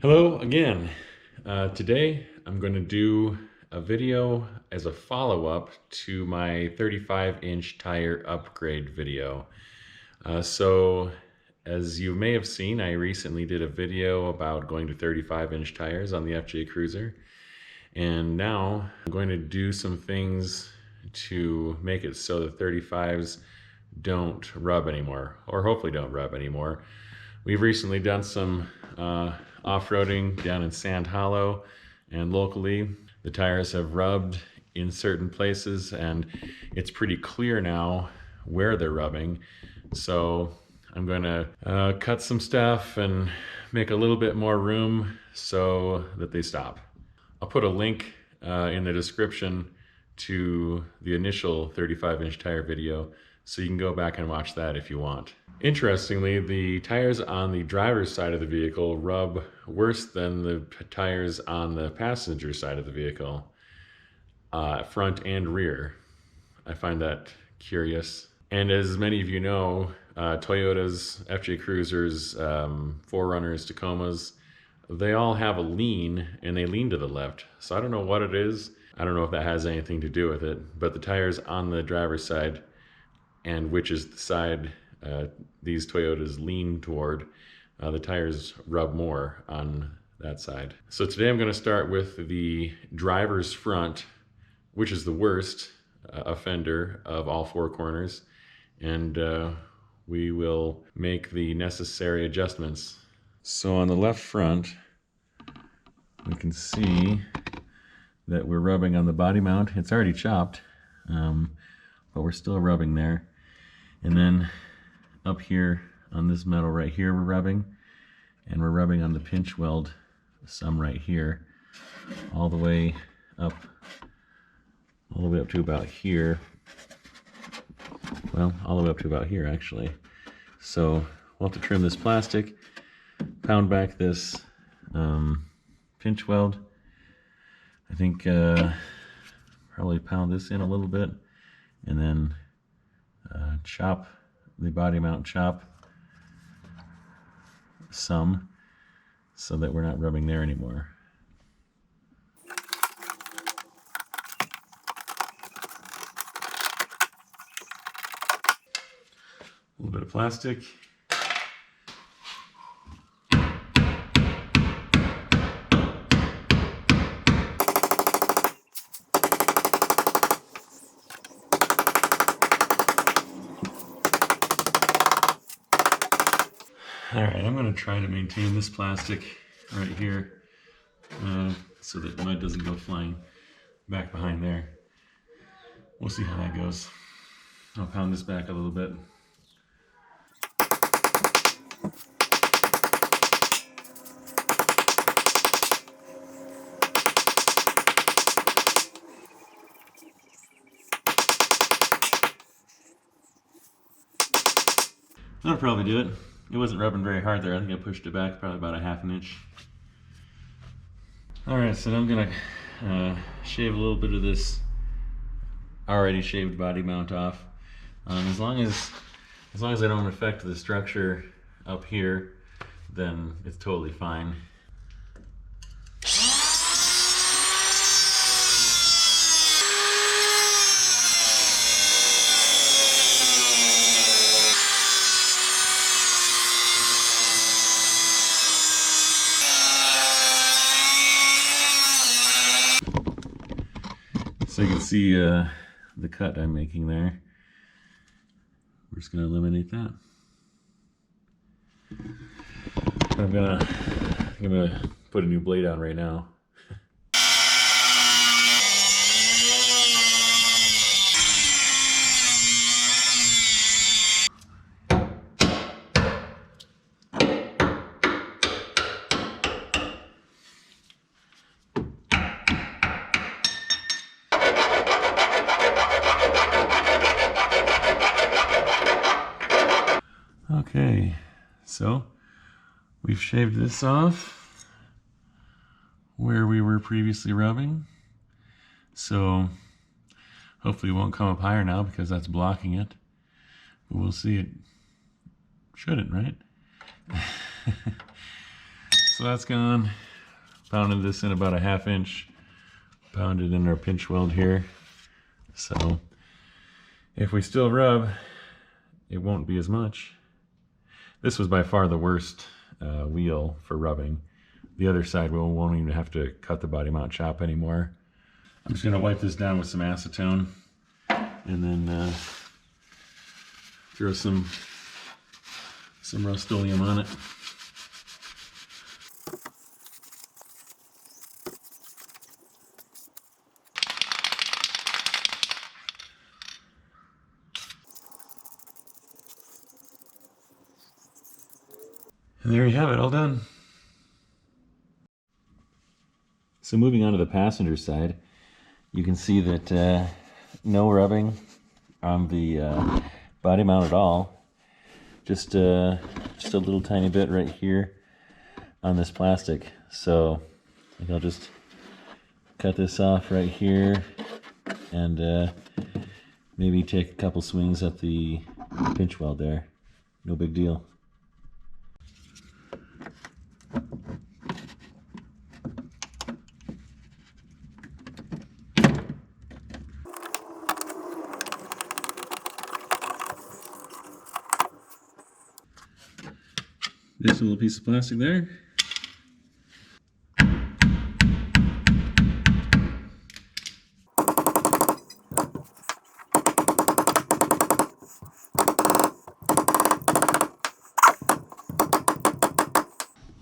Hello again. Today I'm going to do a video as a follow-up to my 35-inch tire upgrade video. So as you may have seen, I recently did a video about going to 35-inch tires on the FJ Cruiser. And now I'm going to do some things to make it so the 35s don't rub anymore, or hopefully don't rub anymore. We've recently done some off-roading down in Sand Hollow, and locally the tires have rubbed in certain places, and it's pretty clear now where they're rubbing. So I'm going to cut some stuff and make a little bit more room so that they stop. I'll put a link in the description to the initial 35-inch tire video, so you can go back and watch that if you want. Interestingly, the tires on the driver's side of the vehicle rub worse than the tires on the passenger side of the vehicle, front and rear. I find that curious. And as many of you know, Toyota's, FJ Cruisers, 4Runners, Tacomas, they all have a lean, and they lean to the left. So I don't know what it is. I don't know if that has anything to do with it, but the tires on the driver's side, and which is the side these Toyotas lean toward, the tires rub more on that side. So today I'm going to start with the driver's front, which is the worst offender of all four corners, and we will make the necessary adjustments. So on the left front, we can see that we're rubbing on the body mount. It's already chopped, but we're still rubbing there. And then up here on this metal right here we're rubbing, and we're rubbing on the pinch weld some right here, all the way up to about here. Well, all the way up to about here actually. So we'll have to trim this plastic, pound back this pinch weld. I think probably pound this in a little bit, and then chop the body mount some, so that we're not rubbing there anymore. A little bit of plastic. Alright, I'm going to try to maintain this plastic right here so that mud doesn't go flying back behind there. We'll see how that goes. I'll pound this back a little bit. That'll probably do it. It wasn't rubbing very hard there. I think I pushed it back probably about a ½ inch. Alright, so now I'm gonna shave a little bit of this already shaved body mount off. As long as I don't affect the structure up here, then it's totally fine. So you can see the cut I'm making there. We're just going to eliminate that. I'm gonna put a new blade on right now. Okay, so we've shaved this off where we were previously rubbing. So hopefully it won't come up higher now because that's blocking it. But we'll see. It shouldn't, right? So that's gone. Pounded this in about a 1/2 inch. Pounded in our pinch weld here. So if we still rub, it won't be as much. This was by far the worst wheel for rubbing. The other side we won't even have to cut the body mount chop anymore. I'm just gonna wipe this down with some acetone and then throw some Rust-Oleum on it. And there you have it, all done. So moving on to the passenger side, you can see that no rubbing on the body mount at all. Just a little tiny bit right here on this plastic. So I think I'll just cut this off right here and maybe take a couple swings at the pinch weld there. No big deal. This little piece of plastic there.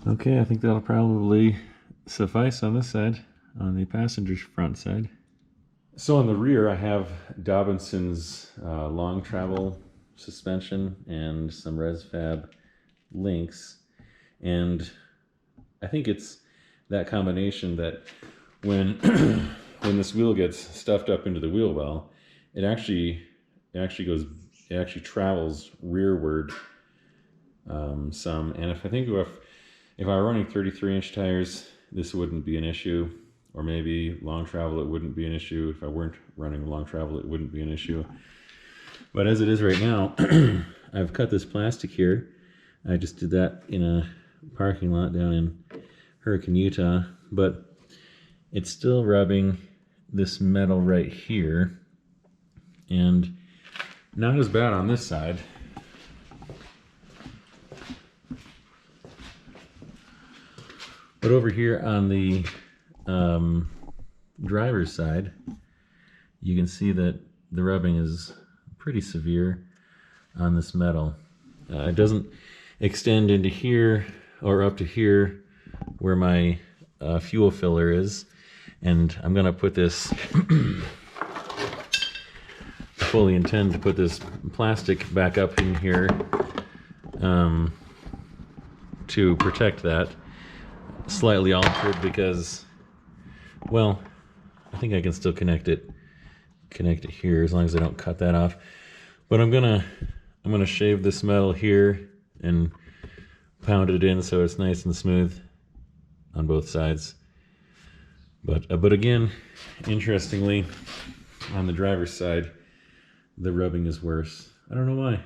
Okay, I think that'll probably suffice on this side, on the passenger's front side. So on the rear I have Dobinson's long travel suspension and some ResFab links, and I think it's that combination that when when this wheel gets stuffed up into the wheel well, it actually travels rearward some. And if I were running 33-inch tires, this wouldn't be an issue, or maybe long travel it wouldn't be an issue. If I weren't running long travel, it wouldn't be an issue. But as it is right now, I've cut this plastic here. I just did that in a parking lot down in Hurricane, Utah, but it's still rubbing this metal right here, and not as bad on this side. But over here on the driver's side, you can see that the rubbing is pretty severe on this metal. It doesn't extend into here or up to here where my fuel filler is, and I'm gonna put this I fully intend to put this plastic back up in here to protect that. Slightly altered because, well, I think I can still connect it here as long as I don't cut that off. But I'm gonna shave this metal here and pound it in so it's nice and smooth on both sides. But again, interestingly, on the driver's side, the rubbing is worse. I don't know why.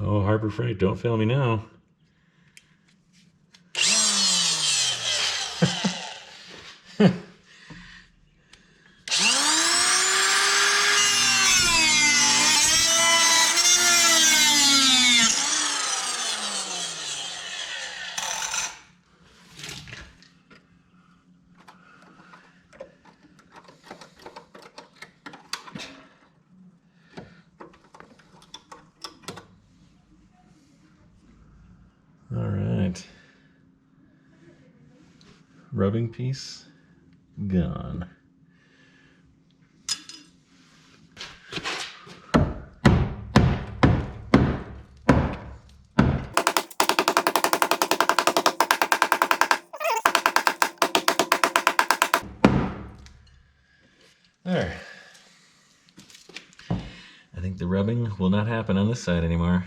Oh, Harbor Freight, don't fail me now. All right. Rubbing piece gone. There. I think the rubbing will not happen on this side anymore.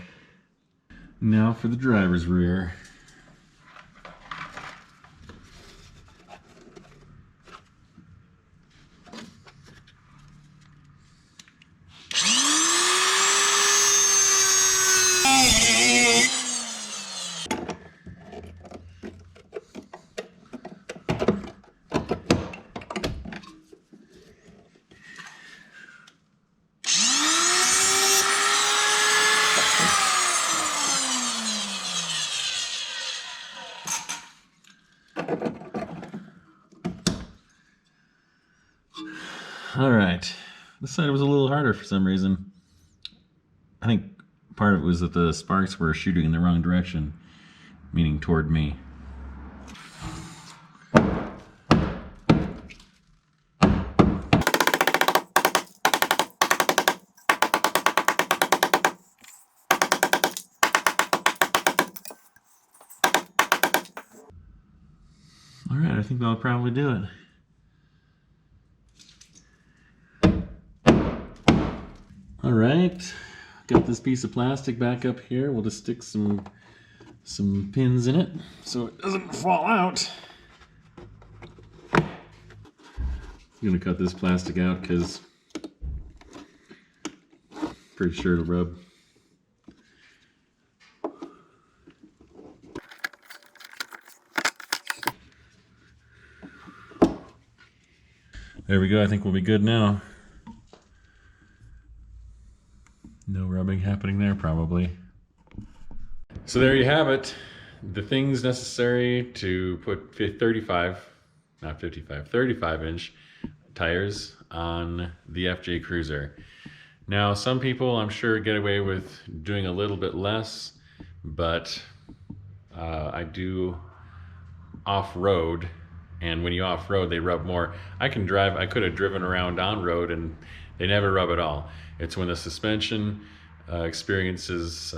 Now for the driver's rear. All right, this side was a little harder for some reason. I think part of it was that the sparks were shooting in the wrong direction, meaning toward me. All right, I think that'll probably do it. All right, got this piece of plastic back up here. We'll just stick some pins in it so it doesn't fall out. I'm gonna cut this plastic out because pretty sure it'll rub. There we go, I think we'll be good now. No rubbing happening there, probably. So there you have it. The things necessary to put 35 inch tires on the FJ Cruiser. Now, some people I'm sure get away with doing a little bit less, but I do off-road, and when you off-road, they rub more. I could have driven around on road and they never rub at all. It's when the suspension experiences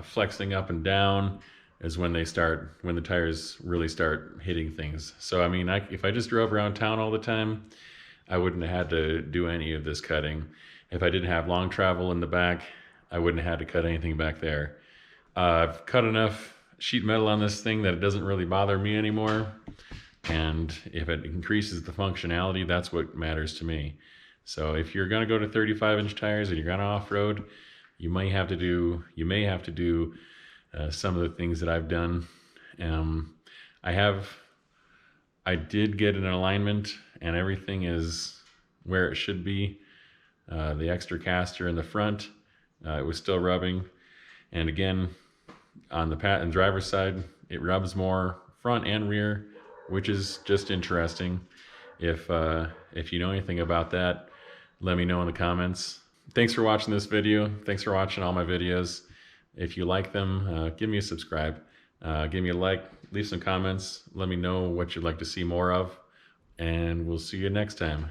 flexing up and down is when the tires really start hitting things. So I mean, if I just drove around town all the time, I wouldn't have had to do any of this cutting. If I didn't have long travel in the back, I wouldn't have had to cut anything back there. I've cut enough sheet metal on this thing that it doesn't really bother me anymore. And if it increases the functionality, that's what matters to me. So if you're gonna go to 35-inch tires and you're gonna off-road, you may have to do some of the things that I've done. I did get an alignment and everything is where it should be. The extra caster in the front, it was still rubbing. And again, on the driver's side, it rubs more front and rear, which is just interesting. If you know anything about that, let me know in the comments. Thanks for watching this video. Thanks for watching all my videos. If you like them, give me a subscribe. Give me a like, leave some comments. Let me know what you'd like to see more of, and we'll see you next time.